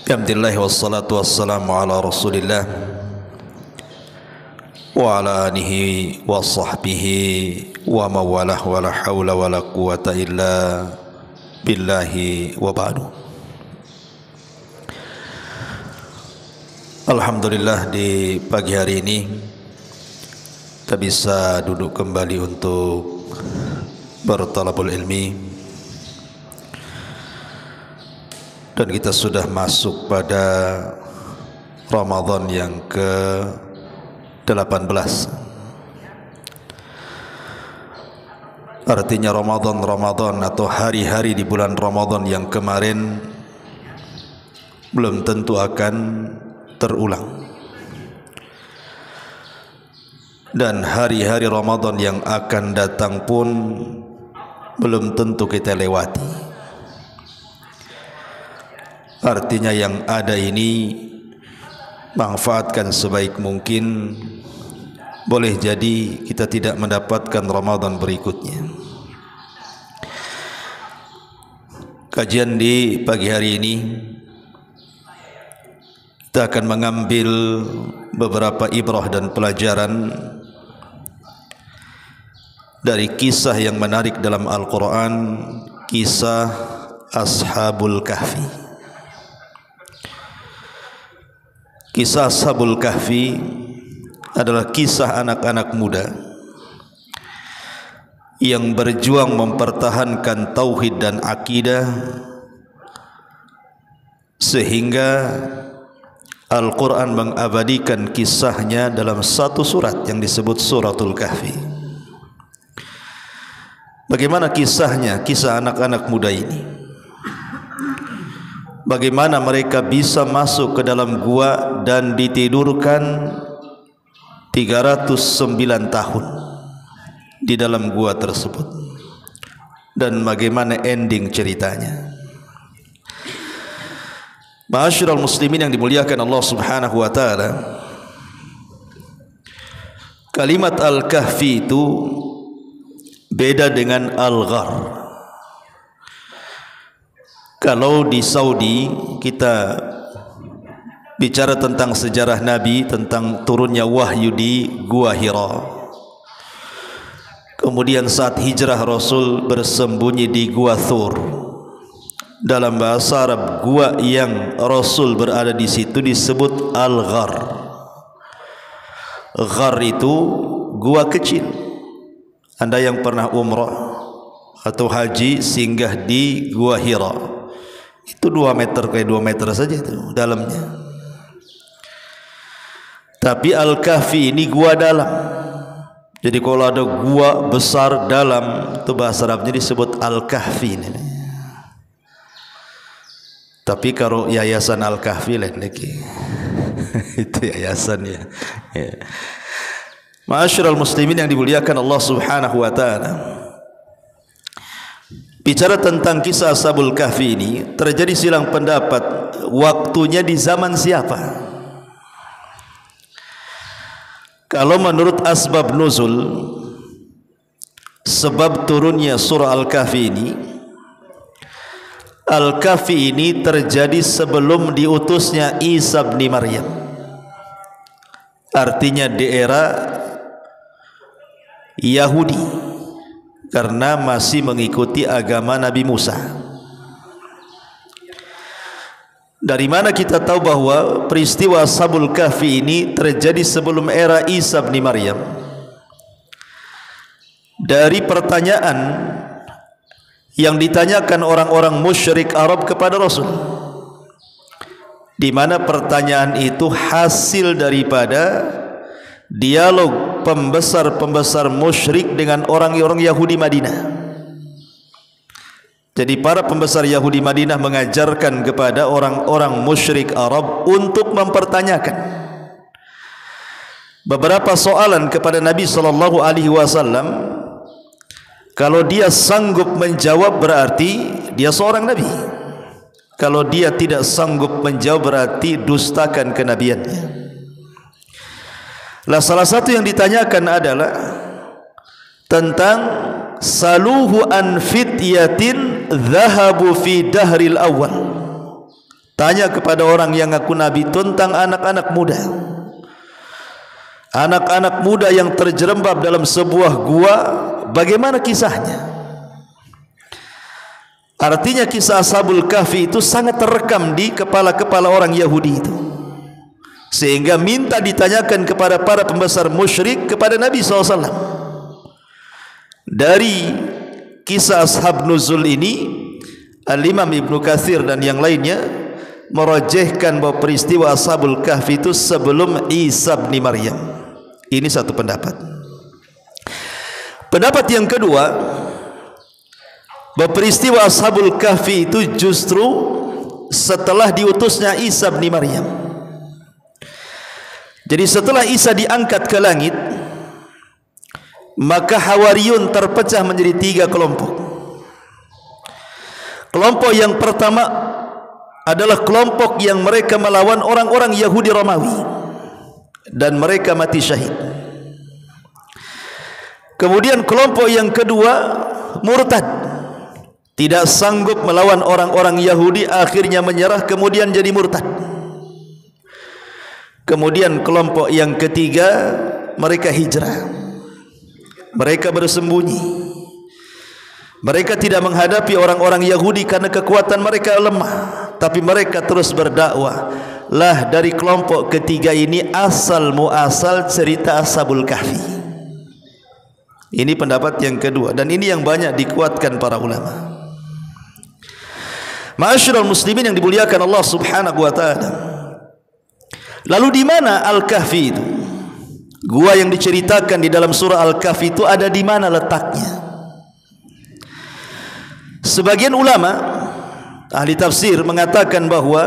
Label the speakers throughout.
Speaker 1: Alhamdulillah wassalatu wassalamu ala Rasulillah wa ala alihi wa sahbihi wa mawalah wa la hawla wa la quwata illa billahi wa ba'du. Alhamdulillah di pagi hari ini kita bisa duduk kembali untuk bertalabul ilmi. Dan kita sudah masuk pada Ramadan yang ke-18. Artinya Ramadan atau hari-hari di bulan Ramadan yang kemarin belum tentu akan terulang. Dan hari-hari Ramadan yang akan datang pun belum tentu kita lewati. Artinya yang ada ini manfaatkan sebaik mungkin. Boleh jadi kita tidak mendapatkan Ramadan berikutnya. Kajian di pagi hari ini kita akan mengambil beberapa ibrah dan pelajaran dari kisah yang menarik dalam Al-Quran, kisah Ashabul Kahfi. Kisah Ashabul Kahfi adalah kisah anak-anak muda yang berjuang mempertahankan tauhid dan akidah sehingga Al-Quran mengabadikan kisahnya dalam satu surat yang disebut Suratul Kahfi. Bagaimana kisahnya, kisah anak-anak muda ini? Bagaimana mereka bisa masuk ke dalam gua dan ditidurkan 309 tahun di dalam gua tersebut, dan bagaimana ending ceritanya. Ma'asyiral muslimin yang dimuliakan Allah Subhanahu wa taala, kalimat Al-Kahfi itu beda dengan Al-Ghar. Kalau di Saudi kita bicara tentang sejarah Nabi, tentang turunnya wahyu di Gua Hira, kemudian saat hijrah Rasul bersembunyi di Gua Thur. Dalam bahasa Arab, gua yang Rasul berada di situ disebut Al-Ghar. Ghar itu gua kecil. Anda yang pernah umrah atau haji singgah di Gua Hira, itu 2 meter ke 2 meter saja itu dalamnya. Tapi Al-Kahfi ini gua dalam. Jadi kalau ada gua besar dalam, itu bahasa Arabnya disebut Al-Kahfi ini. Tapi kalau yayasan Al-Kahfi lain lagi. Itu yayasannya. Ya. Ma'asyiral muslimin yang dimuliakan Allah Subhanahu wa taala. Bicara tentang kisah Ashabul Kahfi ini, terjadi silang pendapat waktunya di zaman siapa. Kalau menurut asbab nuzul, sebab turunnya surah Al-Kahfi ini, Al-Kahfi ini terjadi sebelum diutusnya Isa bin Maryam. Artinya di era Yahudi, karena masih mengikuti agama Nabi Musa. Dari mana kita tahu bahwa peristiwa Ashabul Kahfi ini terjadi sebelum era Isa bin Maryam? Dari pertanyaan yang ditanyakan orang-orang musyrik Arab kepada Rasul, di mana pertanyaan itu hasil daripada dialog pembesar-pembesar musyrik dengan orang-orang Yahudi Madinah. Jadi para pembesar Yahudi Madinah mengajarkan kepada orang-orang musyrik Arab untuk mempertanyakan beberapa soalan kepada Nabi sallallahu alaihi wasallam. Kalau dia sanggup menjawab berarti dia seorang nabi. Kalau dia tidak sanggup menjawab berarti dustakan kenabiannya. Lah salah satu yang ditanyakan adalah tentang saluhu an fityatin dhahabu fi dahril awal. Tanya kepada orang yang ngaku nabi tentang anak-anak muda. Anak-anak muda yang terjerembab dalam sebuah gua, bagaimana kisahnya? Artinya kisah Ashabul Kahfi itu sangat terekam di kepala-kepala orang Yahudi itu, sehingga minta ditanyakan kepada para pembesar musyrik kepada Nabi SAW. Dari kisah Ashab Nuzul ini, Al-Imam Ibnu Katsir dan yang lainnya merajihkan bahwa peristiwa Ashabul Kahfi itu sebelum Isa bin Maryam. Ini satu pendapat. Pendapat yang kedua, bahwa peristiwa Ashabul Kahfi itu justru setelah diutusnya Isa bin Maryam. Jadi setelah Isa diangkat ke langit, maka Hawariyun terpecah menjadi 3 kelompok. Kelompok yang pertama adalah kelompok yang mereka melawan orang-orang Yahudi Romawi dan mereka mati syahid. Kemudian kelompok yang kedua murtad, tidak sanggup melawan orang-orang Yahudi, akhirnya menyerah kemudian jadi murtad. Kemudian kelompok yang ketiga mereka hijrah, mereka bersembunyi. Mereka tidak menghadapi orang-orang Yahudi karena kekuatan mereka lemah, tapi mereka terus berdakwah. Lah dari kelompok ketiga ini asal muasal cerita Ashabul Kahfi. Ini pendapat yang kedua, dan ini yang banyak dikuatkan para ulama. Ma'asyiral muslimin yang dimuliakan Allah Subhanahu wa taala. Lalu di mana Al-Kahfi itu? Gua yang diceritakan di dalam surah Al-Kahfi itu ada di mana letaknya? Sebagian ulama ahli tafsir mengatakan bahwa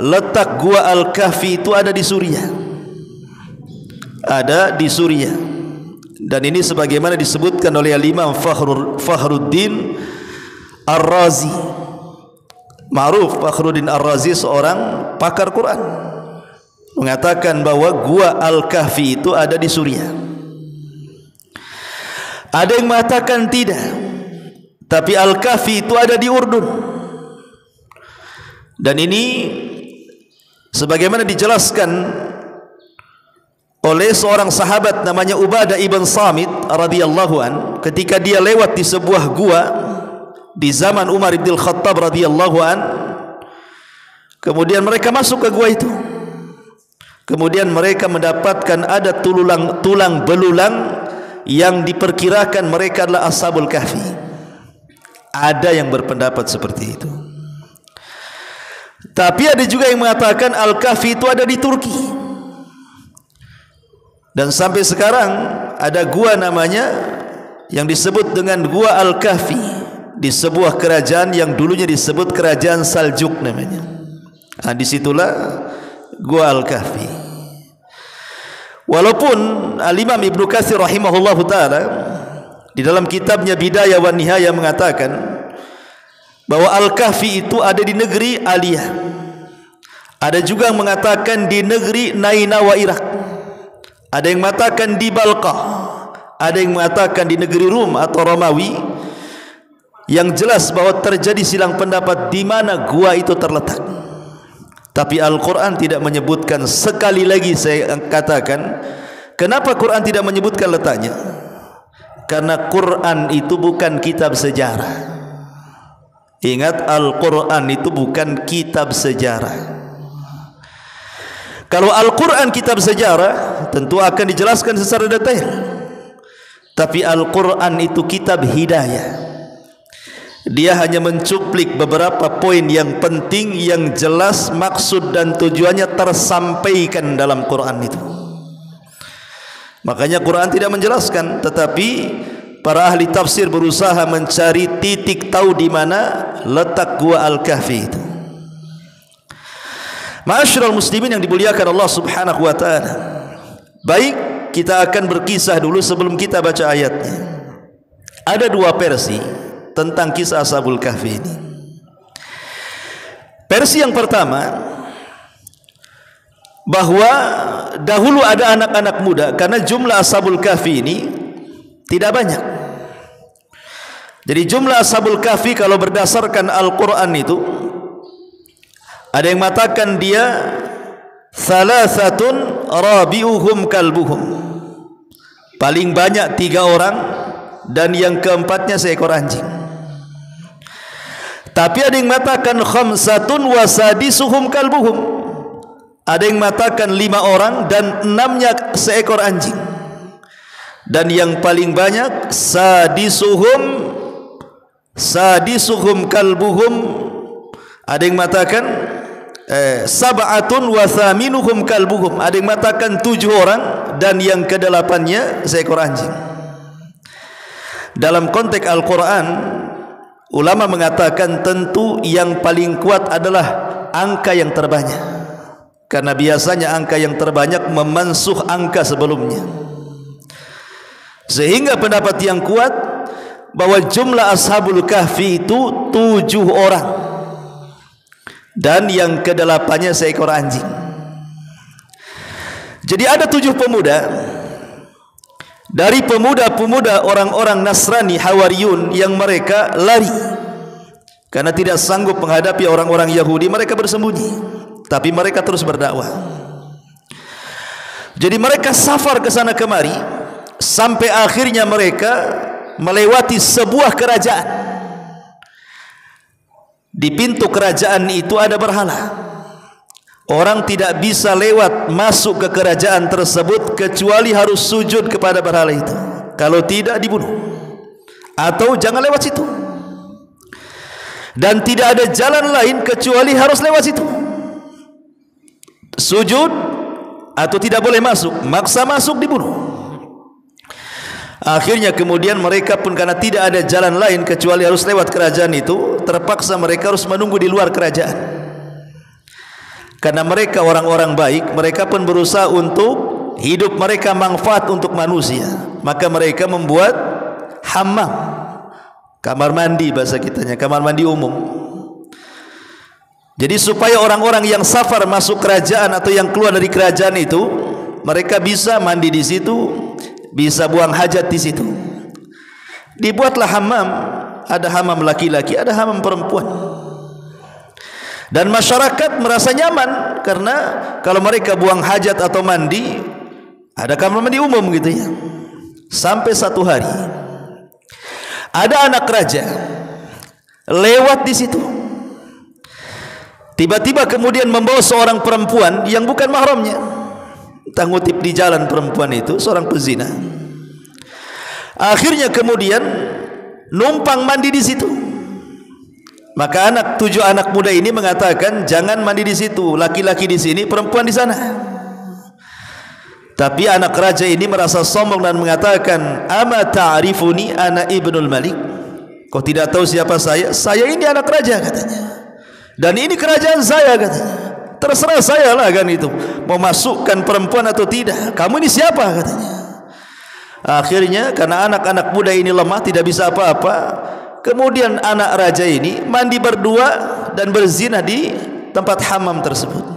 Speaker 1: letak gua Al-Kahfi itu ada di Suriah. Ada di Suriah. Dan ini sebagaimana disebutkan oleh Al-Imam Fakhruddin Ar-Razi. Ma'ruf Fakhruddin Ar-Razi seorang pakar Quran, mengatakan bahwa gua Al-Kahfi itu ada di Suriah. Ada yang mengatakan tidak, tapi Al-Kahfi itu ada di Urdun. Dan ini sebagaimana dijelaskan oleh seorang sahabat namanya Ubadah ibn Samit radhiyallahu an, ketika dia lewat di sebuah gua di zaman Umar bin Khattab radhiyallahu an. Kemudian mereka masuk ke gua itu. Kemudian mereka mendapatkan ada tulang belulang yang diperkirakan mereka adalah Ashabul Kahfi. Ada yang berpendapat seperti itu. Tapi ada juga yang mengatakan Al-Kahfi itu ada di Turki. Dan sampai sekarang ada gua namanya yang disebut dengan gua Al-Kahfi di sebuah kerajaan yang dulunya disebut kerajaan Saljuk namanya. Nah, disitulah gua Al-Kahfi. Walaupun Al-Imam Ibnu Katsir rahimahullahu taala di dalam kitabnya Bidayah wa Nihayah mengatakan bahwa Al-Kahfi itu ada di negeri Aliyah. Ada juga yang mengatakan di negeri Nainawa Irak. Ada yang mengatakan di Balqah. Ada yang mengatakan di negeri Rum atau Romawi. Yang jelas bahwa terjadi silang pendapat di mana gua itu terletak. Tapi Al-Quran tidak menyebutkan. Sekali lagi saya katakan, kenapa Quran tidak menyebutkan letaknya? Karena Quran itu bukan kitab sejarah. Ingat, Al-Quran itu bukan kitab sejarah. Kalau Al-Quran kitab sejarah, tentu akan dijelaskan secara detail. Tapi Al-Quran itu kitab hidayah. Dia hanya mencuplik beberapa poin yang penting, yang jelas maksud dan tujuannya tersampaikan dalam Quran itu. Makanya Quran tidak menjelaskan, tetapi para ahli tafsir berusaha mencari titik tahu di mana letak gua Al-Kahfi itu. Ma'asyiral muslimin yang dimuliakan Allah Subhanahu wa taala. Baik, kita akan berkisah dulu sebelum kita baca ayatnya. Ada 2 versi tentang kisah Ashabul Kahfi ini. Versi yang pertama, bahwa dahulu ada anak-anak muda, karena jumlah Ashabul Kahfi ini tidak banyak. Jadi jumlah Ashabul Kahfi kalau berdasarkan Al-Quran itu Ada yang mengatakan dia thalathatun rabi'uhum kalbuhum, paling banyak 3 orang dan yang keempatnya seekor anjing. Tapi ada yang mengatakan khamsatun wasadisuhum kalbuhum, ada yang mengatakan 5 orang dan 6-nya seekor anjing. Dan yang paling banyak sadisuhum kalbuhum, ada yang mengatakan sab'atun wa thaminuhum kalbuhum, ada yang mengatakan 7 orang dan yang ke-8-nya seekor anjing. Dalam konteks Al-Quran, ulama mengatakan tentu yang paling kuat adalah angka yang terbanyak, karena biasanya angka yang terbanyak memansuh angka sebelumnya. Sehingga pendapat yang kuat bahwa jumlah Ashabul Kahfi itu 7 orang dan yang ke-8-nya seekor anjing. Jadi ada 7 pemuda dari pemuda-pemuda orang-orang Nasrani Hawariyun yang mereka lari karena tidak sanggup menghadapi orang-orang Yahudi. Mereka bersembunyi, tapi mereka terus berdakwah. Jadi mereka safar ke sana kemari sampai akhirnya mereka melewati sebuah kerajaan. Di pintu kerajaan itu ada berhala. Orang tidak bisa lewat masuk ke kerajaan tersebut kecuali harus sujud kepada berhala itu. Kalau tidak dibunuh, atau jangan lewat situ. Dan tidak ada jalan lain kecuali harus lewat situ. Sujud atau tidak boleh masuk, maksa masuk dibunuh. Akhirnya kemudian mereka pun karena tidak ada jalan lain kecuali harus lewat kerajaan itu, terpaksa mereka harus menunggu di luar kerajaan. Karena mereka orang-orang baik, mereka pun berusaha untuk hidup mereka manfaat untuk manusia. Maka mereka membuat hammam, kamar mandi bahasa kitanya, kamar mandi umum. Jadi supaya orang-orang yang safar masuk kerajaan atau yang keluar dari kerajaan itu, mereka bisa mandi di situ, bisa buang hajat di situ. Dibuatlah hammam, ada hammam laki-laki, ada hammam perempuan. Dan masyarakat merasa nyaman karena kalau mereka buang hajat atau mandi, ada kamar mandi umum gitu ya. Sampai satu hari ada anak raja lewat di situ. Tiba-tiba kemudian membawa seorang perempuan yang bukan mahramnya. Entah ngutip di jalan perempuan itu seorang pezina. Akhirnya kemudian numpang mandi di situ. Maka 7 anak muda ini mengatakan, jangan mandi di situ, laki-laki di sini, perempuan di sana. Tapi anak raja ini merasa sombong dan mengatakan, ama ta'rifuni ana ibnul malik? Kau tidak tahu siapa saya? Saya ini anak raja katanya. Dan ini kerajaan saya katanya. Terserah saya lah kan itu, mau masukkan perempuan atau tidak. Kamu ini siapa katanya. Akhirnya karena anak-anak muda ini lemah, tidak bisa apa-apa, kemudian anak raja ini mandi berdua dan berzina di tempat hammam tersebut.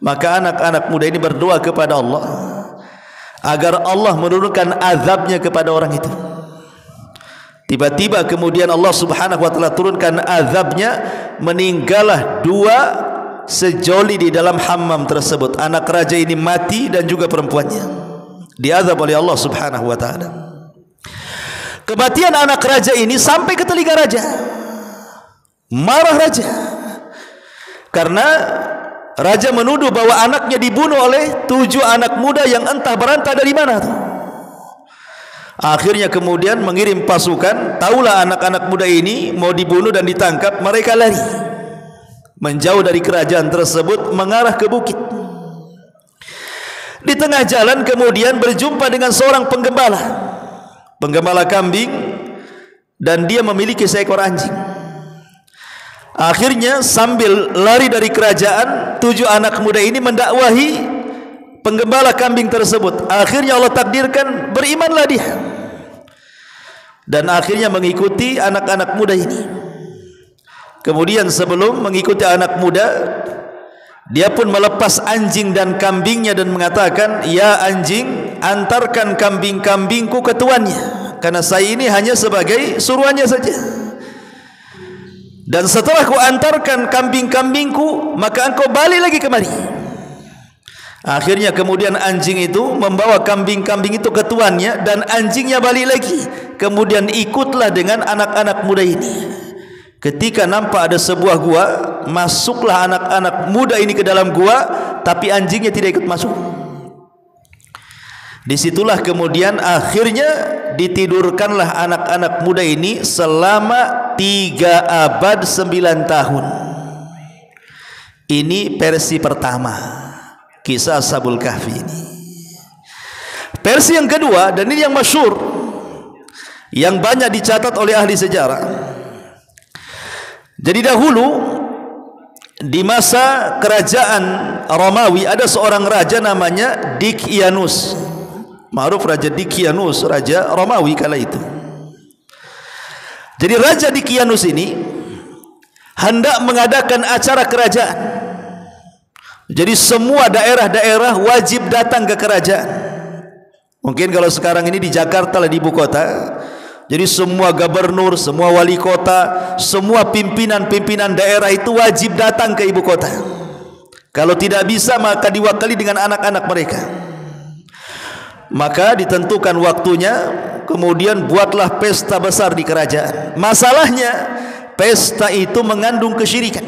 Speaker 1: Maka anak-anak muda ini berdoa kepada Allah agar Allah menurunkan azabnya kepada orang itu. Tiba-tiba kemudian Allah subhanahu wa ta'ala turunkan azabnya, meninggallah 2 sejoli di dalam hammam tersebut. Anak raja ini mati dan juga perempuannya diazab oleh Allah subhanahu wa ta'ala. Kematian anak raja ini sampai ke telinga raja. Marah raja karena raja menuduh bahwa anaknya dibunuh oleh 7 anak muda yang entah berantah dari mana tuh. Akhirnya kemudian mengirim pasukan. Taulah anak-anak muda ini mau dibunuh dan ditangkap, mereka lari menjauh dari kerajaan tersebut mengarah ke bukit. Di tengah jalan kemudian berjumpa dengan seorang penggembala kambing, dan dia memiliki seekor anjing. Akhirnya sambil lari dari kerajaan, 7 anak muda ini mendakwahi penggembala kambing tersebut. Akhirnya Allah takdirkan berimanlah dia, dan akhirnya mengikuti anak-anak muda ini. Kemudian sebelum mengikuti anak muda, dia pun melepas anjing dan kambingnya dan mengatakan, ya anjing, antarkan kambing-kambingku ke tuannya, karena saya ini hanya sebagai suruhannya saja. Dan setelah ku antarkan kambing-kambingku, maka engkau balik lagi kemari. Akhirnya kemudian anjing itu membawa kambing-kambing itu ke tuannya, dan anjingnya balik lagi. Kemudian ikutlah dengan anak-anak muda ini. Ketika nampak ada sebuah gua, masuklah anak-anak muda ini ke dalam gua, tapi anjingnya tidak ikut masuk. Disitulah kemudian akhirnya ditidurkanlah anak-anak muda ini selama 3 abad 9 tahun. Ini versi pertama kisah Ashabul Kahfi ini. Versi yang kedua, dan ini yang masyhur, yang banyak dicatat oleh ahli sejarah. Jadi dahulu di masa kerajaan Romawi ada seorang raja namanya Dicyanus. Ma'ruf Raja Dicyanus, raja Romawi kala itu. Jadi Raja Dicyanus ini hendak mengadakan acara kerajaan. Jadi semua daerah-daerah wajib datang ke kerajaan. Mungkin kalau sekarang ini di Jakarta lah, di ibu kota. Jadi semua gubernur, semua wali kota, semua pimpinan-pimpinan daerah itu wajib datang ke ibu kota. Kalau tidak bisa maka diwakili dengan anak-anak mereka. Maka ditentukan waktunya, kemudian buatlah pesta besar di kerajaan. Masalahnya pesta itu mengandung kesyirikan.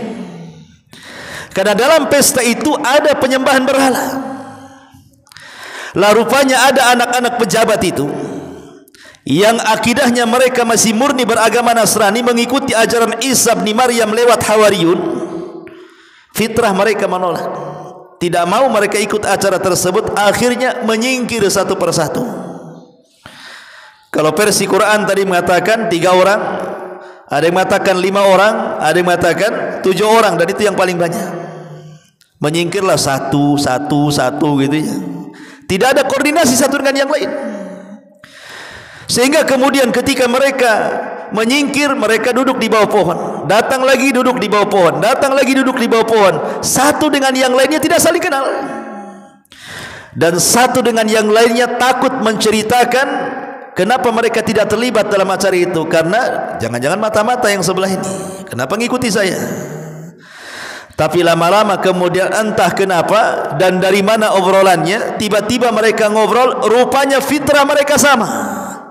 Speaker 1: Karena dalam pesta itu ada penyembahan berhala. Lah rupanya ada anak-anak pejabat itu yang akidahnya mereka masih murni beragama Nasrani, mengikuti ajaran Isa bin Maryam lewat Hawariyun. Fitrah mereka menolak, tidak mau mereka ikut acara tersebut. Akhirnya menyingkir satu persatu. Kalau versi Quran tadi mengatakan 3 orang, ada yang mengatakan 5 orang, ada yang mengatakan 7 orang, dan itu yang paling banyak. Menyingkirlah satu gitu ya. Tidak ada koordinasi satu dengan yang lain. Sehingga kemudian ketika mereka menyingkir, mereka duduk di bawah pohon, datang lagi duduk di bawah pohon, datang lagi duduk di bawah pohon. Satu dengan yang lainnya tidak saling kenal, dan satu dengan yang lainnya takut menceritakan kenapa mereka tidak terlibat dalam acara itu. Karena jangan-jangan mata-mata yang sebelah ini kenapa ngikuti saya. Tapi lama-lama kemudian entah kenapa dan dari mana obrolannya, tiba-tiba mereka ngobrol, rupanya fitrah mereka sama,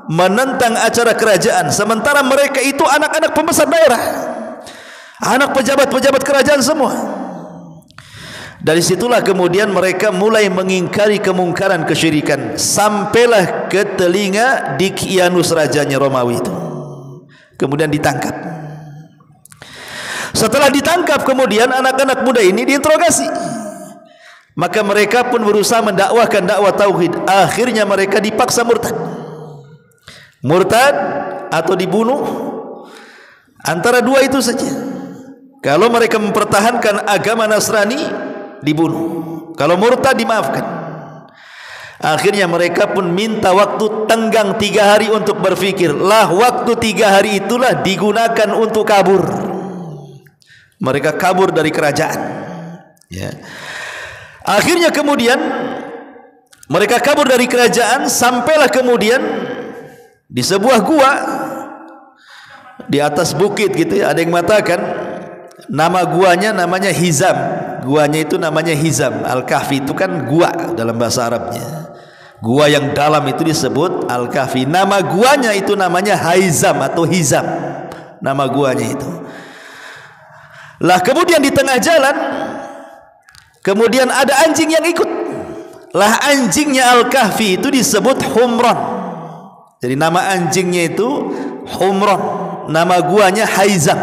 Speaker 1: menentang acara kerajaan. Sementara mereka itu anak-anak pembesar daerah, anak pejabat-pejabat kerajaan semua. Dari situlah kemudian mereka mulai mengingkari kemungkaran kesyirikan, sampailah ke telinga Dicyanus, rajanya Romawi itu. Kemudian ditangkap. Setelah ditangkap kemudian anak-anak muda ini diinterogasi. Maka mereka pun berusaha mendakwahkan dakwah tauhid. Akhirnya mereka dipaksa murtad. Murtad atau dibunuh, antara dua itu saja. Kalau mereka mempertahankan agama Nasrani, dibunuh. Kalau murtad, dimaafkan. Akhirnya mereka pun minta waktu tenggang 3 hari untuk berfikir. Lah waktu 3 hari itulah digunakan untuk kabur. Mereka kabur dari kerajaan, ya. Akhirnya kemudian mereka kabur dari kerajaan, sampailah kemudian di sebuah gua di atas bukit gitu ya. Ada yang mengatakan nama guanya namanya Hizam. Guanya itu namanya Hizam. Al-Kahfi itu kan gua dalam bahasa Arabnya. Gua yang dalam itu disebut Al-Kahfi. Nama guanya itu namanya Haizam atau Hizam. Nama guanya itu. Lah kemudian di tengah jalan kemudian ada anjing yang ikut. Lah anjingnya Al-Kahfi itu disebut Humran. Jadi nama anjingnya itu Humran, nama guanya Haizam,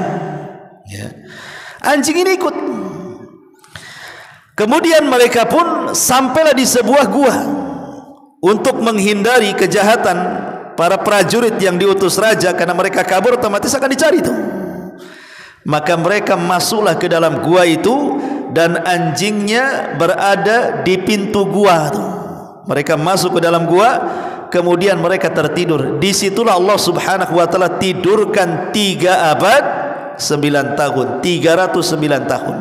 Speaker 1: ya. Anjing ini ikut. Kemudian mereka pun sampailah di sebuah gua untuk menghindari kejahatan para prajurit yang diutus raja. Karena mereka kabur otomatis akan dicari itu. Maka mereka masuklah ke dalam gua itu, dan anjingnya berada di pintu gua itu. Mereka masuk ke dalam gua, kemudian mereka tertidur. Disitulah Allah Subhanahu wa ta'ala tidurkan 3 abad 9 tahun, 309 tahun.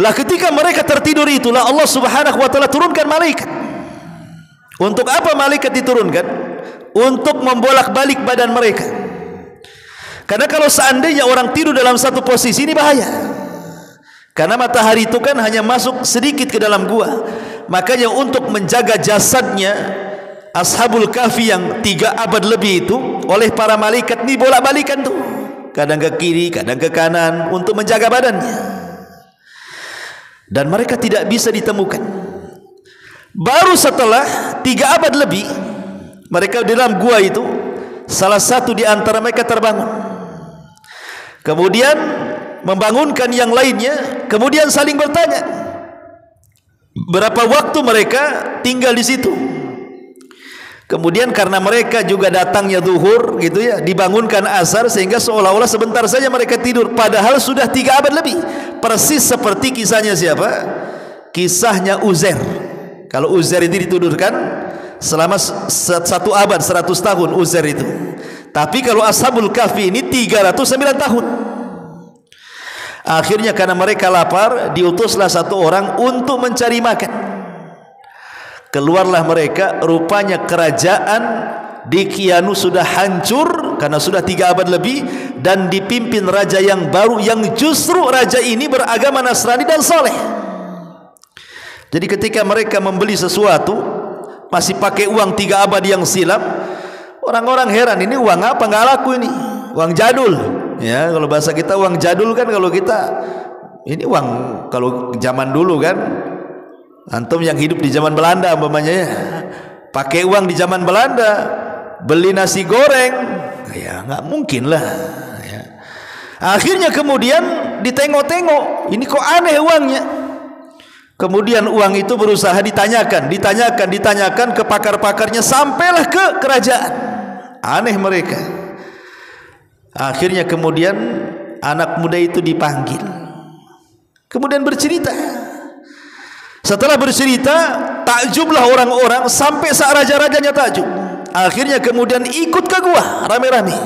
Speaker 1: Lah ketika mereka tertidur itulah Allah Subhanahu wa ta'ala turunkan malaikat. Untuk apa malaikat diturunkan? Untuk membolak-balik badan mereka. Karena kalau seandainya orang tidur dalam satu posisi, ini bahaya. Karena matahari itu kan hanya masuk sedikit ke dalam gua. Makanya untuk menjaga jasadnya Ashabul Kahfi yang 3 abad lebih itu oleh para malaikat ini bolak-balikan tuh, kadang ke kiri, kadang ke kanan, untuk menjaga badannya. Dan mereka tidak bisa ditemukan. Baru setelah 3 abad lebih, mereka di dalam gua itu, salah satu di antara mereka terbangun, kemudian membangunkan yang lainnya, kemudian saling bertanya berapa waktu mereka tinggal di situ. Kemudian karena mereka juga datangnya zuhur gitu ya, dibangunkan asar, sehingga seolah-olah sebentar saja mereka tidur, padahal sudah 3 abad lebih. Persis seperti kisahnya siapa? Kisahnya Uzair. Kalau Uzair ini ditudurkan selama 1 abad, 100 tahun Uzair itu. Tapi kalau Ashabul Kahfi ini 309 tahun. Akhirnya karena mereka lapar, diutuslah satu orang untuk mencari makan. Keluarlah mereka, rupanya kerajaan di Kianu sudah hancur karena sudah 3 abad lebih, dan dipimpin raja yang baru, yang justru raja ini beragama Nasrani dan saleh. Jadi ketika mereka membeli sesuatu masih pakai uang 3 abad yang silam, orang-orang heran, ini uang apa, nggak laku ini, uang jadul. Ya, kalau bahasa kita uang jadul kan, kalau kita ini uang kalau zaman dulu kan, antum yang hidup di zaman Belanda umpamanya ya, pakai uang di zaman Belanda beli nasi goreng, ya nggak mungkin lah ya. Akhirnya kemudian ditengok-tengok, ini kok aneh uangnya. Kemudian uang itu berusaha ditanyakan ke pakar-pakarnya, sampailah ke kerajaan. Aneh mereka. Akhirnya kemudian anak muda itu dipanggil, kemudian bercerita. Setelah bercerita, takjublah orang-orang, sampai saat raja-rajanya takjub. Akhirnya kemudian ikut ke gua rame-rame.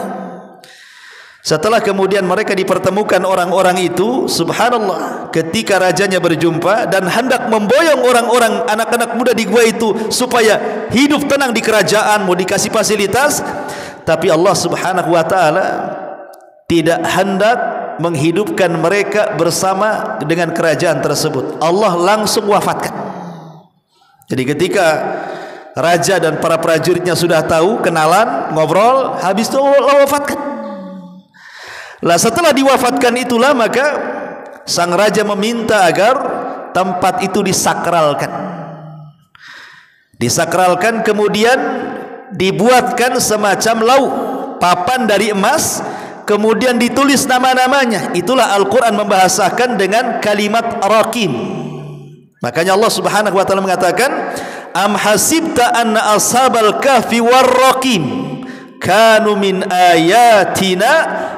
Speaker 1: Setelah kemudian mereka dipertemukan orang-orang itu, subhanallah, ketika rajanya berjumpa dan hendak memboyong orang-orang anak-anak muda di gua itu supaya hidup tenang di kerajaan, mau dikasih fasilitas, tapi Allah subhanahu wa ta'ala tidak hendak menghidupkan mereka bersama dengan kerajaan tersebut. Allah langsung wafatkan. Jadi ketika raja dan para prajuritnya sudah tahu, kenalan, ngobrol, habis itu Allah wafatkan. Lah setelah diwafatkan itulah maka sang raja meminta agar tempat itu disakralkan. Disakralkan, kemudian dibuatkan semacam lauk, papan dari emas, kemudian ditulis nama-namanya. Itulah Al-Quran membahasakan dengan kalimat Raqim. Makanya Allah subhanahu wa ta'ala mengatakan, am hasibta anna ashabal kahfi war Raqim kanu min ayatina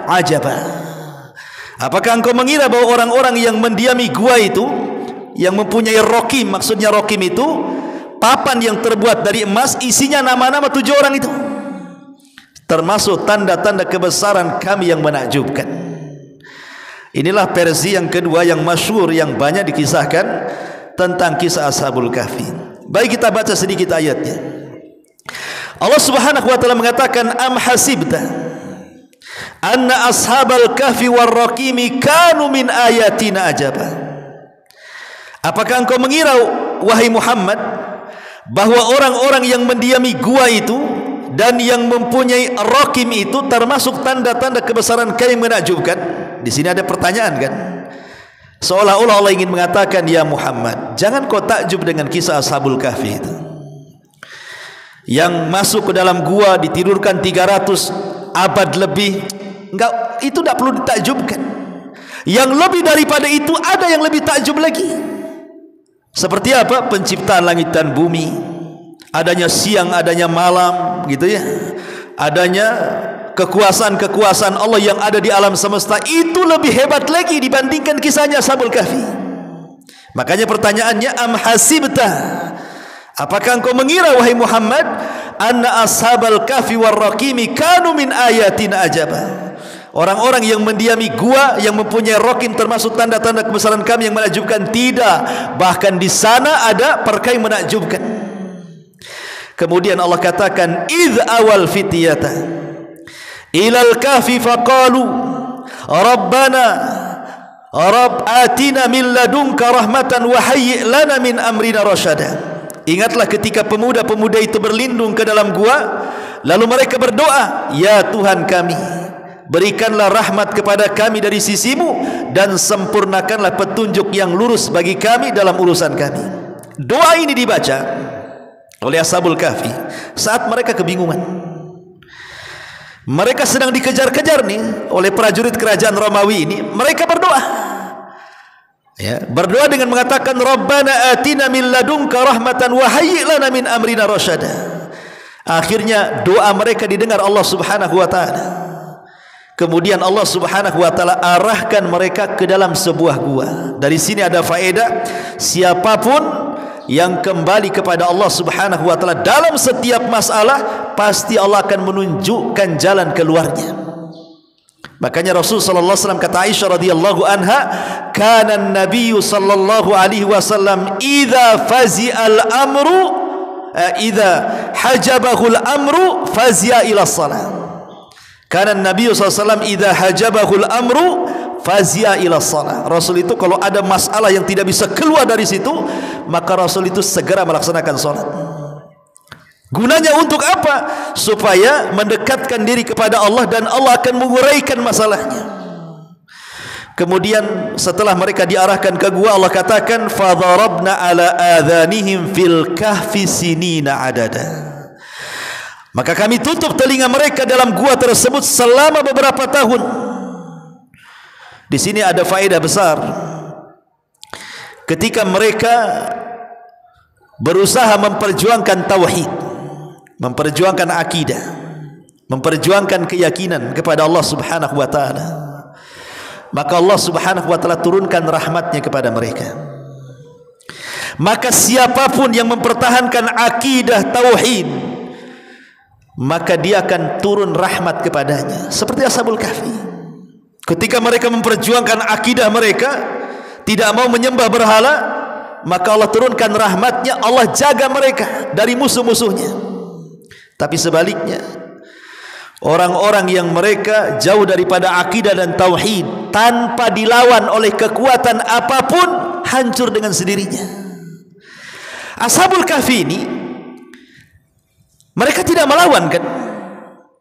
Speaker 1: ajaba. Apakah engkau mengira bahwa orang-orang yang mendiami gua itu, yang mempunyai Raqim, maksudnya Raqim itu papan yang terbuat dari emas, isinya nama-nama 7 orang itu, termasuk tanda-tanda kebesaran kami yang menakjubkan. Inilah versi yang kedua yang masyhur, yang banyak dikisahkan tentang kisah Ashabul Kahfi. Baik, kita baca sedikit ayatnya. Allah subhanahu wa ta'ala mengatakan, am hasibta anna ashabal kahfi war raqimi kanu min ayatina ajaba. Apakah engkau mengira, wahai Muhammad, bahwa orang-orang yang mendiami gua itu dan yang mempunyai Raqim itu termasuk tanda-tanda kebesaran kami yang menakjubkan? Di sini ada pertanyaan kan, seolah-olah Allah ingin mengatakan, ya Muhammad, jangan kau takjub dengan kisah Ashabul Kahfi itu, yang masuk ke dalam gua ditidurkan 300 abad lebih. Enggak, itu tidak perlu ditakjubkan. Yang lebih daripada itu ada yang lebih takjub lagi. Seperti apa? Penciptaan langit dan bumi, adanya siang, adanya malam, gitu ya. Adanya kekuasaan-kekuasaan Allah yang ada di alam semesta, itu lebih hebat lagi dibandingkan kisahnya Ashabul Kahfi. Makanya pertanyaannya, am hasibta, apakah engkau mengira, wahai Muhammad, anna ashabal kahfi war raqimi kanu min ayatina ajaba. Orang-orang yang mendiami gua, yang mempunyai Raqim, termasuk tanda-tanda kebesaran kami yang menakjubkan? Tidak, bahkan di sana ada perkara yang menakjubkan. Kemudian Allah katakan, idh awal fityata ilal kahfi faqalu rabbana atina min ladunka rahmatan wa hayyi' lana min amrina rasyada. Ingatlah ketika pemuda-pemuda itu berlindung ke dalam gua, lalu mereka berdoa, ya Tuhan kami, berikanlah rahmat kepada kami dari sisimu dan sempurnakanlah petunjuk yang lurus bagi kami dalam urusan kami. Doa ini dibaca oleh Ashabul Kahfi saat mereka kebingungan. Mereka sedang dikejar-kejar nih oleh prajurit kerajaan Romawi ini. Mereka berdoa, ya, berdoa dengan mengatakan Rabbana atina min ladunka rahmatan wa hayyi' lana min amrina rasyada. Akhirnya doa mereka didengar Allah Subhanahu wa taala. Kemudian Allah Subhanahu wa taala arahkan mereka ke dalam sebuah gua. Dari sini ada faedah, siapapun yang kembali kepada Allah Subhanahu wa taala dalam setiap masalah, pasti Allah akan menunjukkan jalan keluarnya. Makanya Rasul sallallahu alaihi wasallam, kata Aisyah radhiyallahu anha, kana an-nabiy sallallahu alaihi wasallam idza fazi'al amru idza hajabahu al-amru fazi'a ila shalah. Kana an-nabiy sallallahu alaihi wasallam idza hajabahu al-amru fazi'a ila shalah. Rasul itu kalau ada masalah yang tidak bisa keluar dari situ, maka Rasul itu segera melaksanakan salat. Gunanya untuk apa? Supaya mendekatkan diri kepada Allah dan Allah akan menguraikan masalahnya. Kemudian setelah mereka diarahkan ke gua, Allah katakan fadharabna ala adhanihim fil kahfi sinina adada. Maka kami tutup telinga mereka dalam gua tersebut selama beberapa tahun. Di sini ada faedah besar. Ketika mereka berusaha memperjuangkan tauhid, memperjuangkan akidah, memperjuangkan keyakinan kepada Allah Subhanahu wa taala, maka Allah Subhanahu wa taala turunkan rahmatnya kepada mereka. Maka siapapun yang mempertahankan akidah tauhid, maka dia akan turun rahmat kepadanya. Seperti Ashabul Kahfi, ketika mereka memperjuangkan akidah mereka, tidak mau menyembah berhala, maka Allah turunkan rahmatnya, Allah jaga mereka dari musuh-musuhnya. Tapi sebaliknya, orang-orang yang mereka jauh daripada akidah dan tauhid, tanpa dilawan oleh kekuatan apapun, hancur dengan sendirinya. Ashabul Kahfi ini, mereka tidak melawan kan?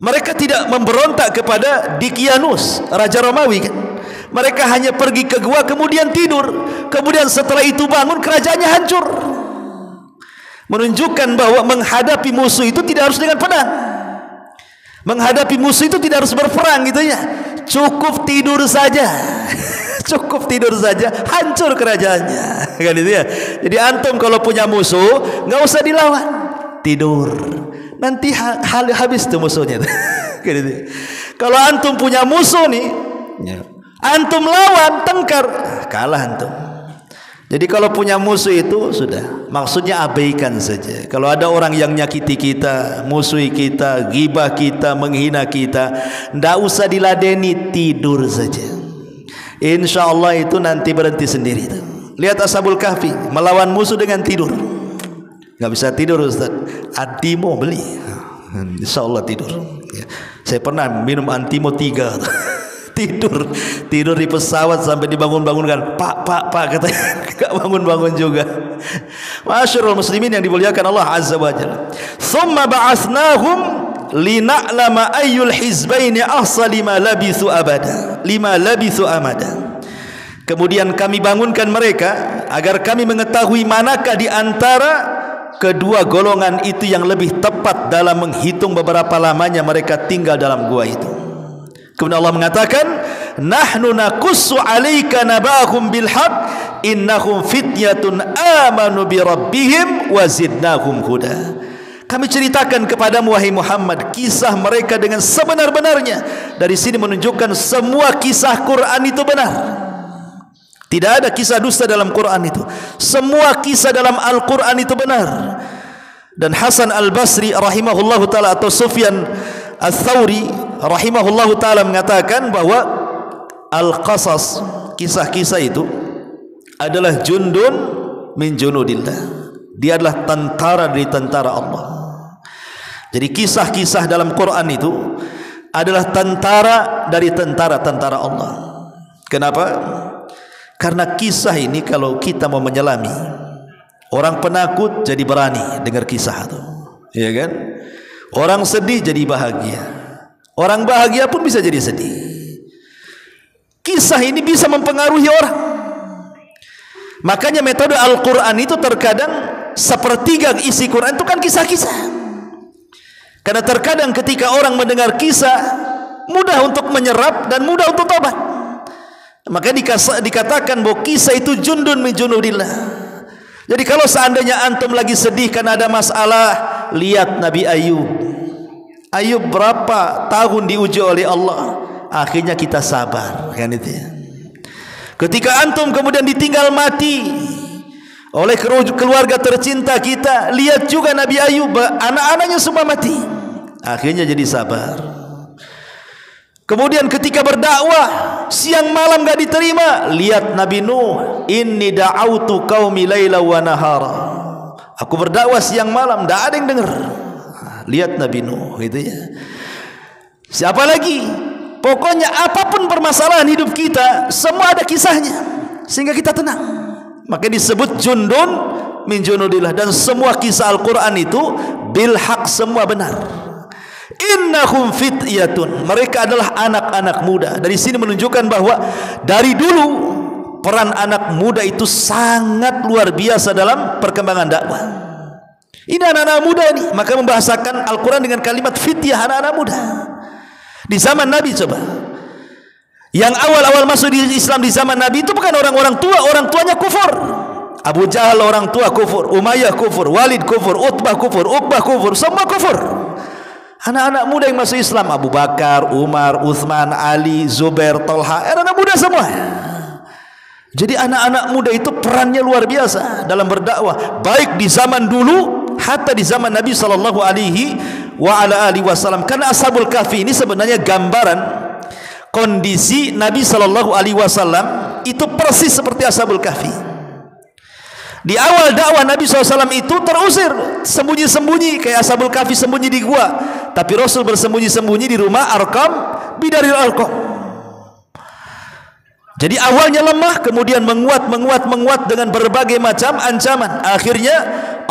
Speaker 1: Mereka tidak memberontak kepada Dikianus, Raja Romawi kan? Mereka hanya pergi ke gua, kemudian tidur, kemudian setelah itu bangun, kerajaannya hancur. Menunjukkan bahwa menghadapi musuh itu tidak harus dengan pedang, menghadapi musuh itu tidak harus berperang gitu ya. Cukup tidur saja cukup tidur saja, hancur kerajaannya kan itu ya. Jadi antum kalau punya musuh, nggak usah dilawan, tidur, nanti habis tuh musuhnya kan itu. Kalau antum punya musuh nih, antum lawan, tengkar, kalah antum. Jadi kalau punya musuh itu sudah, maksudnya abaikan saja. Kalau ada orang yang nyakiti kita, musuhi kita, ghibah kita, menghina kita, ndak usah diladeni, tidur saja. Insya Allah itu nanti berhenti sendiri. Lihat Ashabul Kahfi melawan musuh dengan tidur. Nggak bisa tidur Ustaz, Antimo beli, insya Allah tidur. Saya pernah minum Antimo 3 tidur di pesawat sampai dibangun-bangunkan. Pak katanya, gak bangun-bangun juga. Masyarul muslimin yang dimuliakan Allah Azza wa Jalla. Thumma ba'athnahum lina'lama ayyul hizbaini ahsa lima labithu amada. Kemudian kami bangunkan mereka agar kami mengetahui manakah di antara kedua golongan itu yang lebih tepat dalam menghitung beberapa lamanya mereka tinggal dalam gua itu. Kemudian Allah mengatakan, nahnu naqussu 'alaika naba'ahum bil haqq innahum fityatun amanu bi rabbihim wa zidnahum huda. Kami ceritakan kepadamu wahai Muhammad kisah mereka dengan sebenar-benarnya. Dari sini menunjukkan semua kisah Quran itu benar. Tidak ada kisah dusta dalam Quran itu. Semua kisah dalam Al-Quran itu benar. Dan Hasan Al-Basri rahimahullahu ta'ala atau Sufyan Al-Thawri rahimahullahu ta'ala mengatakan bahwa Al-Qasas, kisah-kisah itu adalah jundun min junudillah. Dia adalah tentara dari tentara Allah. Jadi kisah-kisah dalam Quran itu adalah tentara dari tentara-tentara Allah. Kenapa? Karena kisah ini kalau kita mau menyelami, orang penakut jadi berani dengar kisah itu, ya kan? Orang sedih jadi bahagia, orang bahagia pun bisa jadi sedih. Kisah ini bisa mempengaruhi orang. Makanya metode Al-Quran itu terkadang sepertiga isi Quran itu kan kisah-kisah. Karena terkadang ketika orang mendengar kisah, mudah untuk menyerap dan mudah untuk tobat. Maka dikatakan bahwa kisah itu jundun min junudillah. Jadi kalau seandainya antum lagi sedih karena ada masalah, lihat Nabi Ayub. Ayub berapa tahun diuji oleh Allah, akhirnya kita sabar, kan itu ya. Ketika antum kemudian ditinggal mati oleh keluarga tercinta kita, lihat juga Nabi Ayub, anak-anaknya semua mati, akhirnya jadi sabar. Kemudian ketika berdakwah siang malam gak diterima, lihat Nabi Nuh, inni da'autu qaumi laila wa nahara, aku berdakwah siang malam, tak ada yang dengar. Lihat Nabi Nuh, gitu ya. Siapa lagi? Pokoknya apapun permasalahan hidup kita, semua ada kisahnya, sehingga kita tenang. Maka disebut jundun min junudillah. Dan semua kisah Al-Quran itu bil haq, semua benar. Innahum fityatun, mereka adalah anak-anak muda. Dari sini menunjukkan bahwa dari dulu peran anak muda itu sangat luar biasa dalam perkembangan dakwah. Ini anak-anak muda ini, maka membahasakan Al-Quran dengan kalimat fityah, anak-anak muda. Di zaman Nabi, coba, yang awal-awal masuk di Islam di zaman Nabi itu bukan orang-orang tua, orang tuanya kufur. Abu Jahal orang tua kufur, Umayyah kufur, Walid kufur, Utbah kufur, Uqbah kufur, semua kufur. Anak-anak muda yang masuk Islam, Abu Bakar, Umar, Uthman, Ali, Zubair, Talha, anak-anak muda semua. Jadi anak-anak muda itu perannya luar biasa dalam berdakwah, baik di zaman dulu hatta di zaman Nabi sallallahu alaihi wasallam. Karena Ashabul Kahfi ini sebenarnya gambaran kondisi Nabi sallallahu alaihi wasallam itu persis seperti Ashabul Kahfi. Di awal dakwah Nabi SAW itu terusir, sembunyi-sembunyi kayak Ashabul Kahfi sembunyi di gua, tapi Rasul bersembunyi-sembunyi di rumah Arqam bidaril Arqam. Jadi awalnya lemah, kemudian menguat dengan berbagai macam ancaman. Akhirnya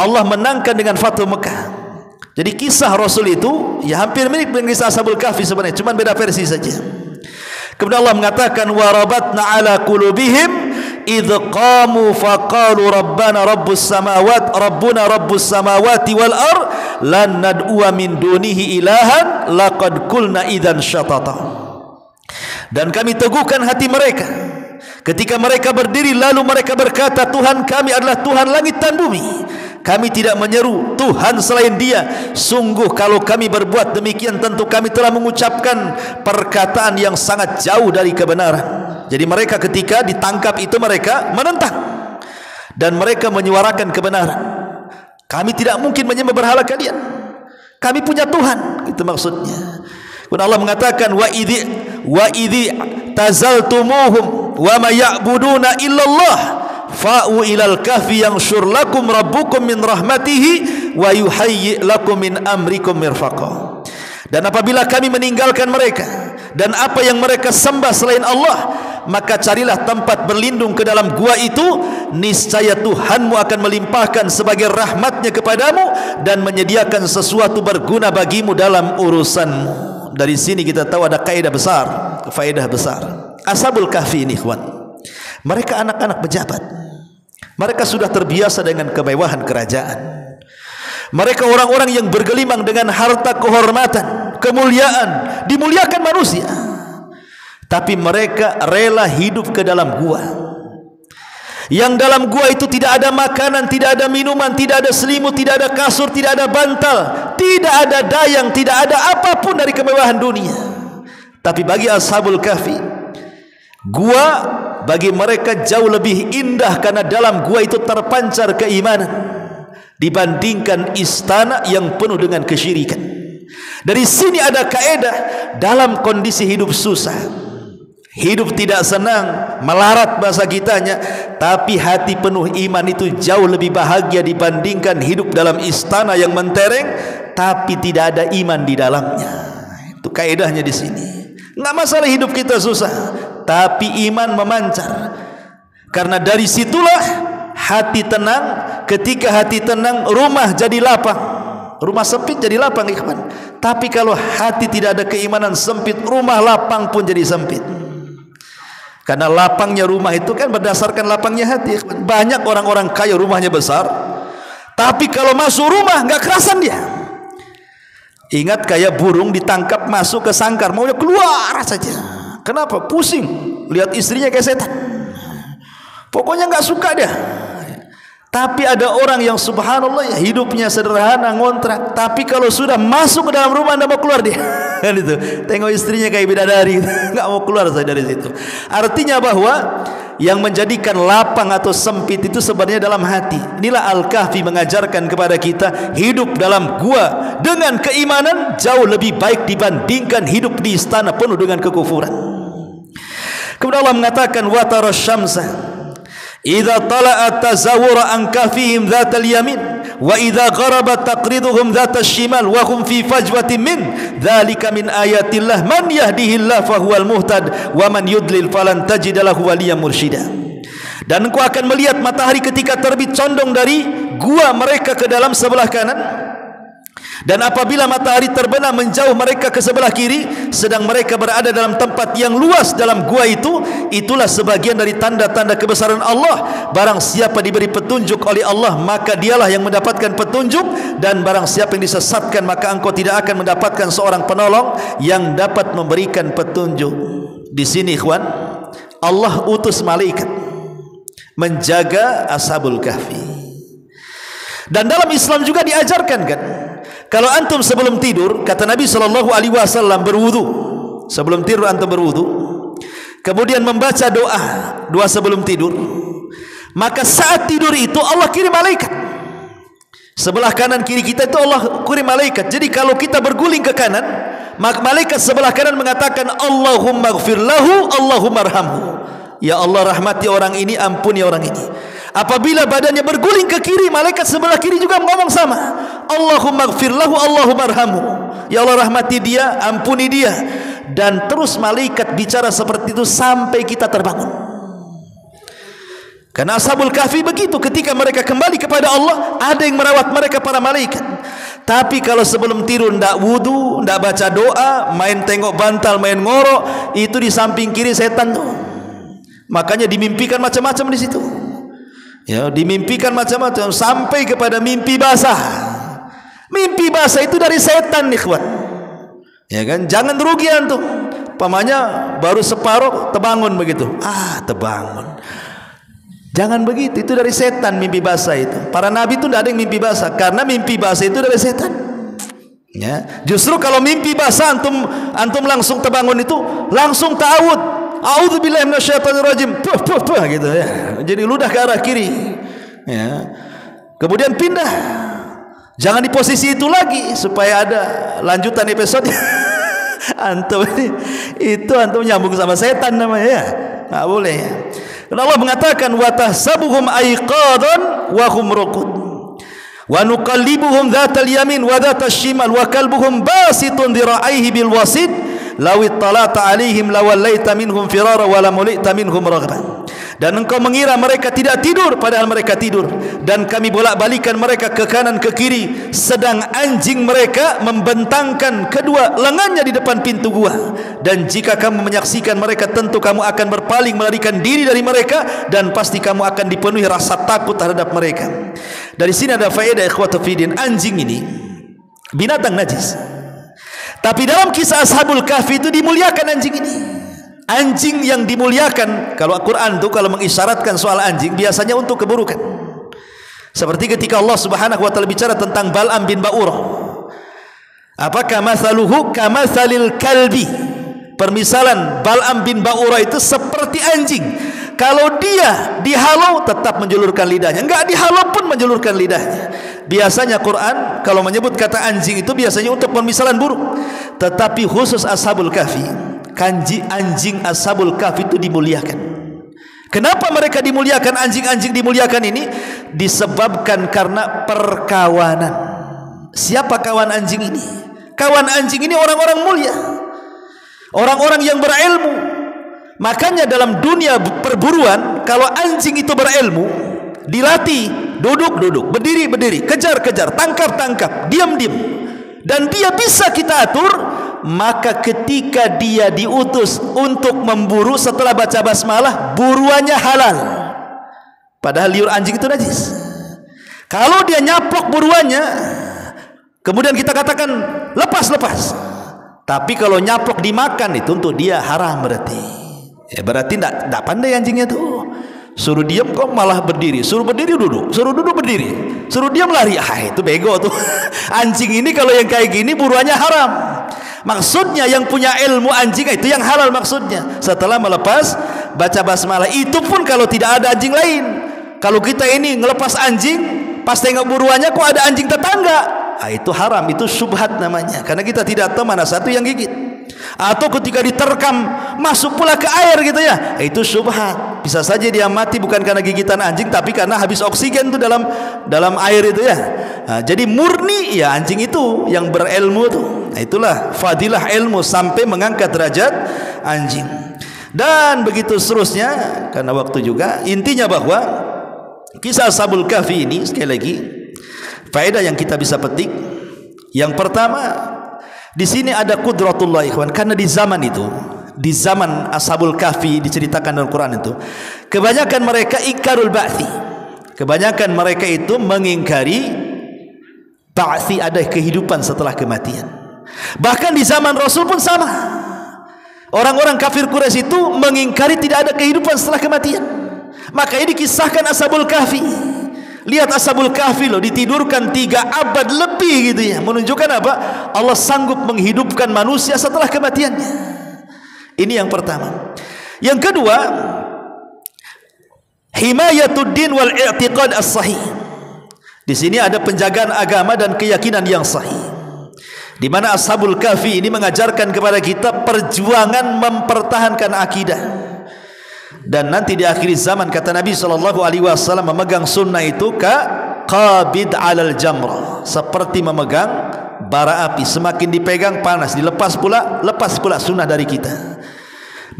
Speaker 1: Allah menangkan dengan Fathu Mekah. Jadi kisah Rasul itu ya hampir mirip dengan kisah Ashabul Kahfi sebenarnya, cuma beda versi saja. Kemudian Allah mengatakan wa rabatna ala qulubihim idh qamu faqalu rabbana rabbus samawati wal ard lan nad'u min dunihi ilahan laqad qulna idzan syatata. Dan kami teguhkan hati mereka ketika mereka berdiri, lalu mereka berkata, Tuhan kami adalah Tuhan langit dan bumi, kami tidak menyeru Tuhan selain Dia. Sungguh kalau kami berbuat demikian, tentu kami telah mengucapkan perkataan yang sangat jauh dari kebenaran. Jadi mereka ketika ditangkap itu mereka menentang dan mereka menyuarakan kebenaran. Kami tidak mungkin menyembah berhala kalian, kami punya Tuhan, itu maksudnya. Kemudian Allah mengatakan wa idzi tazaltumuhum wa ma ya'buduna illallah fa'u ilal kahfi yanshur lakum rabbukum min rahmatihi wa yuhayyi lakum min amrikum mirfaqa. Dan apabila kami meninggalkan mereka dan apa yang mereka sembah selain Allah, maka carilah tempat berlindung ke dalam gua itu, niscaya Tuhanmu akan melimpahkan sebagai rahmatnya kepadamu dan menyediakan sesuatu berguna bagimu dalam urusanmu. Dari sini kita tahu ada kaidah besar, faedah besar. Ashabul Kahfi ini, ikhwan, mereka anak-anak pejabat. Mereka sudah terbiasa dengan kemewahan kerajaan. Mereka orang-orang yang bergelimang dengan harta, kehormatan, kemuliaan, dimuliakan manusia. Tapi mereka rela hidup ke dalam gua. Yang dalam gua itu tidak ada makanan, tidak ada minuman, tidak ada selimut, tidak ada kasur, tidak ada bantal, tidak ada dayang, tidak ada apapun dari kemewahan dunia. Tapi bagi Ashabul Kahfi, gua bagi mereka jauh lebih indah, karena dalam gua itu terpancar keimanan dibandingkan istana yang penuh dengan kesyirikan. Dari sini ada kaidah dalam kondisi hidup susah, hidup tidak senang, melarat bahasa kitanya, tapi hati penuh iman itu jauh lebih bahagia dibandingkan hidup dalam istana yang mentereng tapi tidak ada iman di dalamnya. Itu kaidahnya di sini. Enggak masalah hidup kita susah, tapi iman memancar. Karena dari situlah hati tenang. Ketika hati tenang, rumah jadi lapang. Rumah sempit jadi lapang, ikhwan. Tapi kalau hati tidak ada keimanan, sempit, rumah lapang pun jadi sempit. Karena lapangnya rumah itu kan berdasarkan lapangnya hati. Banyak orang-orang kaya rumahnya besar, tapi kalau masuk rumah nggak kerasan dia. Ingat kayak burung ditangkap masuk ke sangkar, maunya keluar saja. Kenapa? Pusing lihat istrinya kayak setan. Pokoknya nggak suka dia. Tapi ada orang yang subhanallah ya, hidupnya sederhana, ngontrak, tapi kalau sudah masuk ke dalam rumah nggak mau keluar dia. Kan itu. Tengok istrinya kayak bidadari, nggak mau keluar saya dari situ. Artinya bahwa yang menjadikan lapang atau sempit itu sebenarnya dalam hati. Inilah Al-Kahfi mengajarkan kepada kita, hidup dalam gua dengan keimanan jauh lebih baik dibandingkan hidup di istana penuh dengan kekufuran. Kemudian Allah mengatakan, wa tarasyamsa idza tala'at tazawura an kahfihim dzatal yamin wa idza gharabat taqriduhum dzatal shimal wa hum fi fajwatin min dzalika min ayatillah man yahdihillah fahuwal muhtad wa man yudlil falan tajid lahu waliyan mursyida. Dan engkau akan melihat matahari ketika terbit condong dari gua mereka ke dalam sebelah kanan, dan apabila matahari terbenam menjauh mereka ke sebelah kiri, sedang mereka berada dalam tempat yang luas dalam gua itu, itulah sebagian dari tanda-tanda kebesaran Allah. Barang siapa diberi petunjuk oleh Allah, maka dialah yang mendapatkan petunjuk, dan barang siapa yang disesatkan, maka engkau tidak akan mendapatkan seorang penolong yang dapat memberikan petunjuk. Di sini ikhwan, Allah utus malaikat menjaga Ashabul Kahfi. Dan dalam Islam juga diajarkan kan, kalau antum sebelum tidur, kata Nabi SAW, berwudu. Sebelum tidur antum berwudu, kemudian membaca doa sebelum tidur, maka saat tidur itu Allah kirim malaikat. Sebelah kanan kiri kita itu Allah kirim malaikat. Jadi kalau kita berguling ke kanan, maka malaikat sebelah kanan mengatakan Allahumma gfir lahu, Allahumma arhamhu. Ya Allah, rahmati orang ini, ampuni orang ini. Apabila badannya berguling ke kiri, malaikat sebelah kiri juga ngomong sama, Allahumma gfir lahu, Allahumma arhamhu. Ya Allah, rahmati dia, ampuni dia. Dan terus malaikat bicara seperti itu sampai kita terbangun. Karena Ashabul Kahfi begitu, ketika mereka kembali kepada Allah, ada yang merawat mereka, para malaikat. Tapi kalau sebelum tidur ndak wudu, ndak baca doa, main tengok bantal, main ngorok, itu di samping kiri setan tuh. Makanya dimimpikan macam-macam di situ. Ya, dimimpikan macam-macam sampai kepada mimpi basah. Mimpi basah itu dari setan, ikhwan. Ya kan, jangan rugi antum. Pamanya baru separuh terbangun begitu. Terbangun. Jangan begitu, itu dari setan mimpi basah itu. Para nabi itu tidak ada yang mimpi basah, karena mimpi basah itu dari setan. Ya, justru kalau mimpi basah antum langsung terbangun itu langsung ta'awud. A'udzubillahi minasyaitonirrajim. Tuh gitu ya. Jadi ludah ke arah kiri. Ya. Kemudian pindah. Jangan di posisi itu lagi supaya ada lanjutan episode. Antum nyambung sama setan namanya ya. Enggak boleh ya. Karena Allah mengatakan wa tahsabuhum aiqadan wa hum ruqud. Wa nuqallibuhum dzatal yamin wa dzatal shimal wa kalbuhum basitun dira'aihi bil wasid. Lawit talata alaihim lawallaita minhum firara wa lamulita minhum raghban. Dan engkau mengira mereka tidak tidur, padahal mereka tidur. Dan kami bolak-balikan mereka ke kanan ke kiri, sedang anjing mereka membentangkan kedua lengannya di depan pintu gua. Dan jika kamu menyaksikan mereka, tentu kamu akan berpaling melarikan diri dari mereka, dan pasti kamu akan dipenuhi rasa takut terhadap mereka. Dari sini ada faedah ikhwatu fiddin, anjing ini binatang najis. Tapi dalam kisah Ashabul Kahfi itu dimuliakan anjing ini. Anjing yang dimuliakan, kalau Al-Quran itu kalau mengisyaratkan soal anjing biasanya untuk keburukan. Seperti ketika Allah Subhanahu wa taala bicara tentang Bal'am bin Ba'urah. Apakah mathaluhu kamathalil kalbi? Permisalan Bal'am bin Ba'urah itu seperti anjing. Kalau dia dihalau tetap menjulurkan lidahnya, enggak dihalau pun menjulurkan lidahnya. Biasanya Quran kalau menyebut kata anjing itu biasanya untuk permisalan buruk. Tetapi khusus Ashabul Kahfi, anjing Ashabul Kahfi itu dimuliakan. Kenapa mereka dimuliakan, anjing-anjing dimuliakan ini? Disebabkan karena perkawanan. Siapa kawan anjing ini? Kawan anjing ini orang-orang mulia.
Speaker 2: orang-orang yang berilmu. Makanya dalam dunia perburuan, kalau anjing itu berilmu, dilatih, duduk, berdiri, kejar, tangkap, diam, dan dia bisa kita atur, maka ketika dia diutus untuk memburu setelah baca basmalah, buruannya halal. Padahal liur anjing itu najis. Kalau dia nyaplok buruannya, kemudian kita katakan lepas. Tapi kalau nyaplok dimakan, itu untuk dia haram berarti. Ya berarti tidak pandai anjingnya tuh. Suruh diam kok malah berdiri, suruh berdiri duduk, suruh duduk berdiri, suruh diam lari. Itu bego tuh. Anjing ini kalau yang kayak gini buruannya haram. Maksudnya yang punya ilmu anjing itu yang halal maksudnya. Setelah melepas baca basmalah, itu pun kalau tidak ada anjing lain. Kalau kita ini ngelepas anjing, pas tengok buruannya kok ada anjing tetangga, itu haram, itu syubhat namanya. Karena kita tidak tahu mana satu yang gigit. Atau ketika diterkam masuk pula ke air gitu ya, itu syubhat. Bisa saja dia mati bukan karena gigitan anjing, tapi karena habis oksigen tuh dalam air itu ya. Jadi murni ya anjing itu yang berilmu tuh. Itulah fadilah ilmu sampai mengangkat derajat anjing. Dan begitu seterusnya, karena waktu juga. Intinya bahwa kisah Ashabul Kahfi ini, sekali lagi faedah yang kita bisa petik. Yang pertama, di sini ada qudratullah ikhwan, karena di zaman itu, di zaman Ashabul Kahfi diceritakan dalam Quran itu, kebanyakan mereka ikarul ba'thi. Kebanyakan mereka itu mengingkari ba'thi, ada kehidupan setelah kematian. Bahkan di zaman Rasul pun sama. Orang-orang kafir Quraisy itu mengingkari tidak ada kehidupan setelah kematian. Makanya dikisahkan Ashabul Kahfi. Lihat Ashabul Kahfi loh, ditidurkan 3 abad lebih gitu ya. Menunjukkan apa? Allah sanggup menghidupkan manusia setelah kematiannya. Ini yang pertama. Yang kedua, himayatuddin wal i'tiqad as-sahih. Di sini ada penjagaan agama dan keyakinan yang sahih. Di mana Ashabul Kahfi ini mengajarkan kepada kita perjuangan mempertahankan akidah. Dan nanti di akhir zaman kata Nabi SAW, memegang sunnah itu qabid alal jamrah, seperti memegang bara api, semakin dipegang panas, dilepas pula lepas pula sunnah dari kita.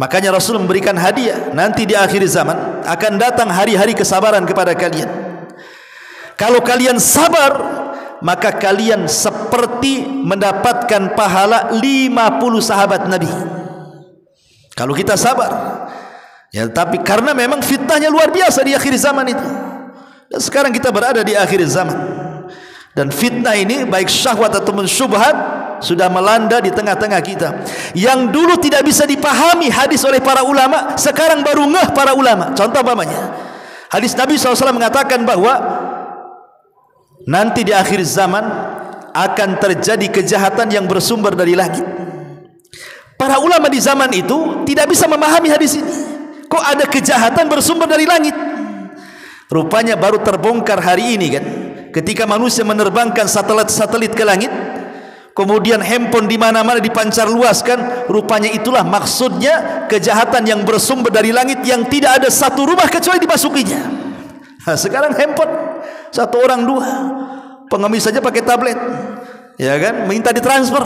Speaker 2: Makanya Rasul memberikan hadiah, nanti di akhir zaman akan datang hari-hari kesabaran kepada kalian. Kalau kalian sabar, maka kalian seperti mendapatkan pahala 50 sahabat Nabi. Kalau kita sabar ya, tapi karena memang fitnahnya luar biasa di akhir zaman itu. Dan sekarang kita berada di akhir zaman, dan fitnah ini baik syahwat ataupun syubhat sudah melanda di tengah-tengah kita. Yang dulu tidak bisa dipahami hadis oleh para ulama, sekarang baru ngeh para ulama. Contoh umpamanya hadis Nabi SAW mengatakan bahwa nanti di akhir zaman akan terjadi kejahatan yang bersumber dari langit. Para ulama di zaman itu tidak bisa memahami hadis ini. Kok ada kejahatan bersumber dari langit? Rupanya baru terbongkar hari ini kan, ketika manusia menerbangkan satelit ke langit, kemudian handphone di mana-mana dipancar luaskan. Rupanya itulah maksudnya kejahatan yang bersumber dari langit, yang tidak ada satu rumah kecuali dimasukinya. Sekarang handphone satu orang 2, pengemis saja pakai tablet, ya kan, minta ditransfer.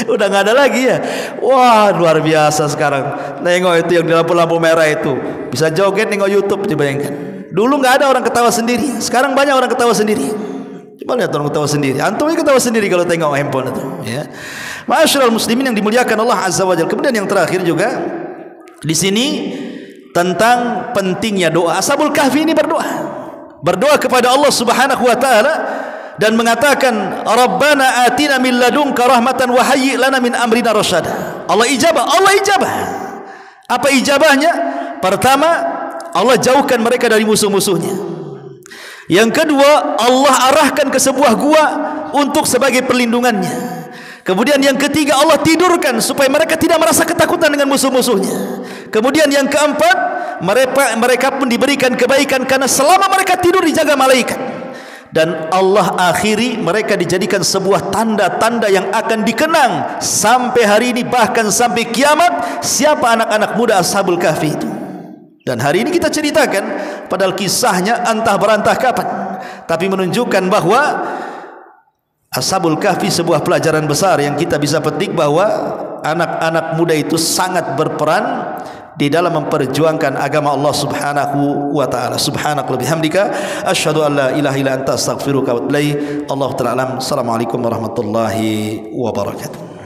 Speaker 2: Udah nggak ada lagi ya. Wah, luar biasa sekarang. Nengok itu yang di lampu-lampu merah itu, bisa joget nengok YouTube, dibayangkan. Dulu nggak ada orang ketawa sendiri, sekarang banyak orang ketawa sendiri. Coba lihat orang ketawa sendiri. Antum ini ketawa sendiri kalau tengok handphone itu ya. Ma'asyiral muslimin yang dimuliakan Allah Azza wa Jalla. Kemudian yang terakhir juga di sini tentang pentingnya doa. Ashabul Kahfi ini berdoa kepada Allah Subhanahu wa taala dan mengatakan, Rabbana atina min ladunka rahmatan wa hayyi' lana min amrina rasyada. Allah ijabah. Apa ijabahnya? Pertama, Allah jauhkan mereka dari musuh-musuhnya. Yang kedua, Allah arahkan ke sebuah gua untuk sebagai perlindungannya. Kemudian yang ketiga, Allah tidurkan supaya mereka tidak merasa ketakutan dengan musuh-musuhnya. Kemudian yang keempat, mereka pun diberikan kebaikan karena selama mereka tidur dijaga malaikat. Dan Allah akhiri mereka dijadikan sebuah tanda-tanda yang akan dikenang sampai hari ini, bahkan sampai kiamat, siapa anak-anak muda Ashabul Kahfi itu. Dan hari ini kita ceritakan, padahal kisahnya antah berantah kapan, tapi menunjukkan bahwa
Speaker 1: Ashabul Kahfi sebuah pelajaran besar yang kita bisa petik bahwa anak-anak muda itu sangat berperan di dalam memperjuangkan agama Allah Subhanahu wa taala. Subhanaka wa bihamdika asyhadu an la ilaha illa anta astaghfiruka wa atubu ilaik. Allahu ta'ala alam. Assalamualaikum warahmatullahi wabarakatuh.